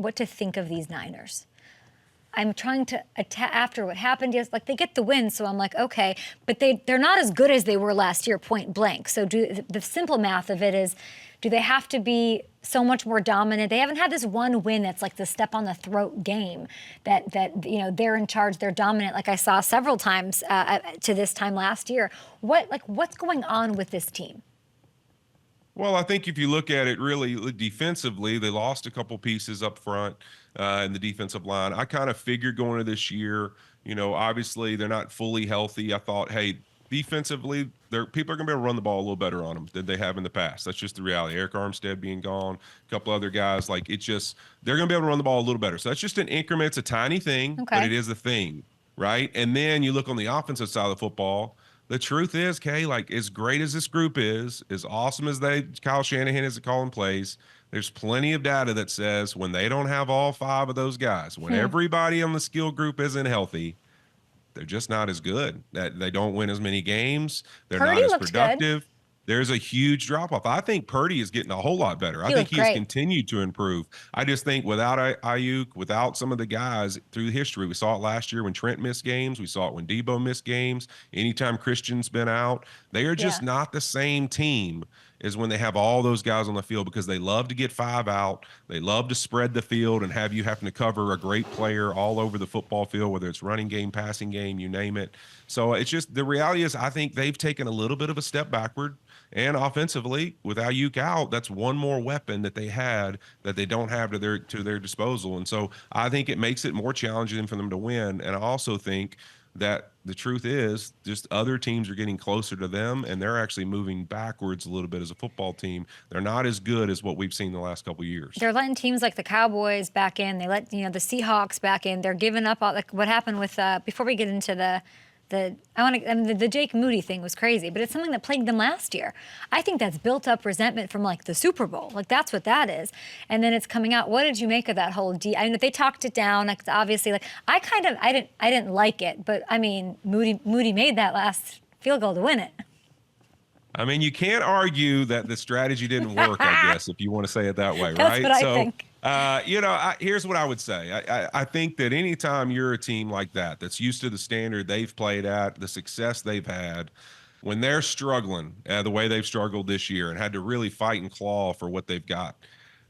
what to think of these Niners. I'm trying to after what happened. Yes, like they get the win, so I'm like, okay, but they're not as good as they were last year, point blank. So the simple math of it is, do they have to be so much more dominant? They haven't had this one win that's like the step on the throat game that they're in charge, they're dominant, like I saw several times to this time last year. What's going on with this team? Well, I think if you look at it really defensively, they lost a couple pieces up front in the defensive line. I kind of figured going into this year, obviously they're not fully healthy. I thought, hey, defensively, people are going to be able to run the ball a little better on them than they have in the past. That's just the reality. Eric Armstead being gone, a couple other guys, they're going to be able to run the ball a little better. So that's just an increment. It's a tiny thing, but it is a thing, right? And then you look on the offensive side of the football. The truth is, Kay, as great as this group is, as awesome as Kyle Shanahan is at calling plays, there's plenty of data that says when they don't have all 5 of those guys, when everybody on the skill group isn't healthy, they're just not as good. They don't win as many games. They're not as productive. Good. There's a huge drop-off. I think Purdy is getting a whole lot better. I think he's continued to improve. I just think without Ayuk, without some of the guys through history, we saw it last year when Trent missed games. We saw it when Debo missed games. Anytime Christian's been out, they are just not the same team as when they have all those guys on the field, because they love to get 5 out. They love to spread the field and have you having to cover a great player all over the football field, whether it's running game, passing game, you name it. So it's just, the reality is I think they've taken a little bit of a step backward. And offensively, with Ayuk out, that's one more weapon that they had that they don't have to their disposal. And so I think it makes it more challenging for them to win. And I also think that the truth is just other teams are getting closer to them, and they're actually moving backwards a little bit as a football team. They're not as good as what we've seen the last couple of years. They're letting teams like the Cowboys back in. They let the Seahawks back in. They're giving up all, like what happened with before we get into the Jake Moody thing was crazy, but it's something that plagued them last year. I think that's built up resentment from the Super Bowl. That's what that is. And then it's coming out. What did you make of that whole I mean, they talked it down. Obviously, I didn't like it, but I mean, Moody made that last field goal to win it. I mean, you can't argue that the strategy didn't work, I guess, if you want to say it that way, That's right? What I think. Here's what I would say. I think that anytime you're a team like that's used to the standard they've played at, the success they've had, when they're struggling the way they've struggled this year and had to really fight and claw for what they've got,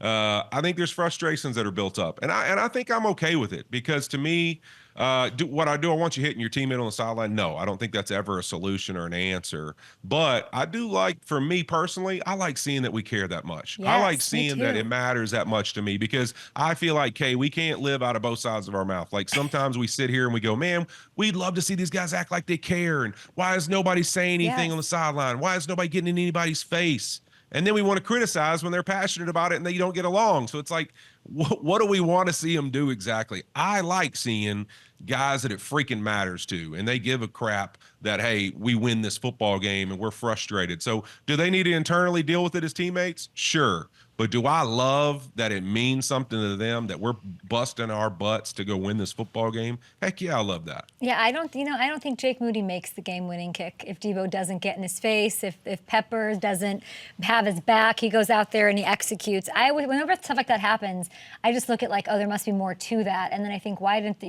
I think there's frustrations that are built up. And I think I'm okay with it, because to me, I want you hitting your teammate on the sideline? No, I don't think that's ever a solution or an answer. But I do for me personally, I like seeing that we care that much. Yes, I like seeing that it matters that much to me, because I feel like, Kay, we can't live out of both sides of our mouth. Sometimes we sit here and we go, man, we'd love to see these guys act like they care. And why is nobody saying anything on the sideline? Why is nobody getting in anybody's face? And then we want to criticize when they're passionate about it and they don't get along. So it's like, what do we want to see them do exactly? I like seeing guys that it freaking matters to, and they give a crap that, hey, we win this football game and we're frustrated. So do they need to internally deal with it as teammates? Sure. But do I love that it means something to them that we're busting our butts to go win this football game? Heck yeah, I love that. Yeah, I don't think Jake Moody makes the game-winning kick if Debo doesn't get in his face, if Peppers doesn't have his back, he goes out there and he executes. Whenever stuff like that happens, I just look at there must be more to that. And then I think, why didn't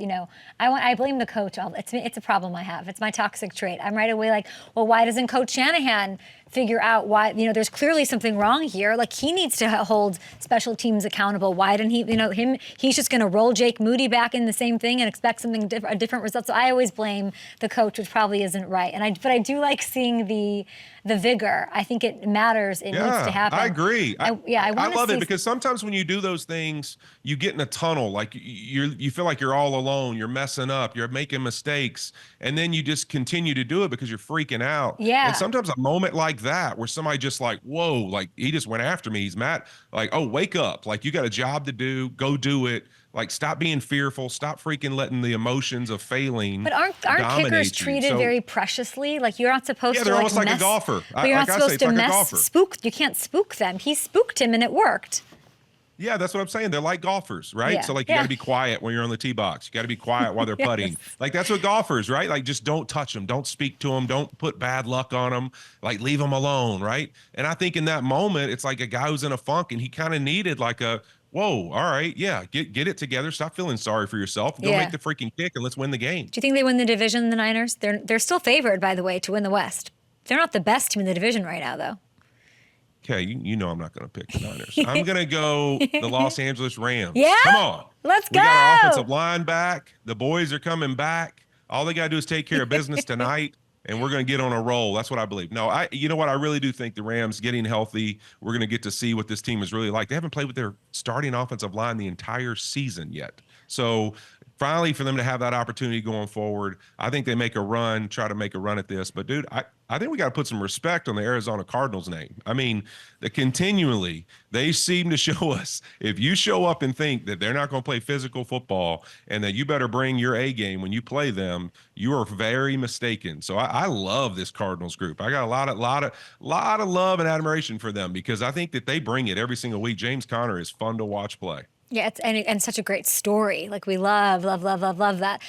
I blame the coach. It's a problem I have. It's my toxic trait. I'm right away well, why doesn't Coach Shanahan figure out why, there's clearly something wrong here. He needs to hold special teams accountable. Why didn't he, he's just going to roll Jake Moody back in the same thing and expect a different result. So I always blame the coach, which probably isn't right. But I do like seeing the vigor. I think it matters. It needs to happen. I agree. I love it, because sometimes when you do those things, you get in a tunnel. You feel like you're all alone. You're messing up. You're making mistakes. And then you just continue to do it because you're freaking out. Yeah. And sometimes a moment like that where somebody just whoa, he just went after me. He's mad. Oh, wake up. You got a job to do. Go do it. Stop being fearful. Stop freaking letting the emotions of failing But aren't kickers treated very preciously? You're not supposed to they're almost like a golfer. But you're not supposed to spook. You can't spook them. He spooked him and it worked. Yeah, that's what I'm saying. They're like golfers, right? Yeah. So you got to be quiet when you're on the tee box. You got to be quiet while they're putting. Yes. That's what golfers, right? Just don't touch them. Don't speak to them. Don't put bad luck on them. Leave them alone, right? And I think in that moment, it's like a guy who's in a funk and he kind of needed whoa, all right, yeah, get it together. Stop feeling sorry for yourself. Go Yeah. make the freaking kick and let's win the game. Do you think they win the division, the Niners? They're still favored, by the way, to win the West. They're not the best team in the division right now, though. Okay, you know I'm not going to pick the Niners. I'm going to go the Los Angeles Rams. Yeah? Come on. Let's We got our go! offensive line back. The boys are coming back. All they got to do is take care of business tonight, and we're going to get on a roll. That's what I believe. No, you know what? I really do think the Rams getting healthy, we're going to get to see what this team is really like. They haven't played with their starting offensive line the entire season yet. So finally, for them to have that opportunity going forward, I think they make a run, try to make a run at this. But, dude, I think we got to put some respect on the Arizona Cardinals name. I mean, continually, they seem to show us, if you show up and think that they're not going to play physical football and that you better bring your A game when you play them, you are very mistaken. So I love this Cardinals group. I got a lot of love and admiration for them because I think that they bring it every single week. James Conner is fun to watch play. Yeah, and such a great story. Like we love that.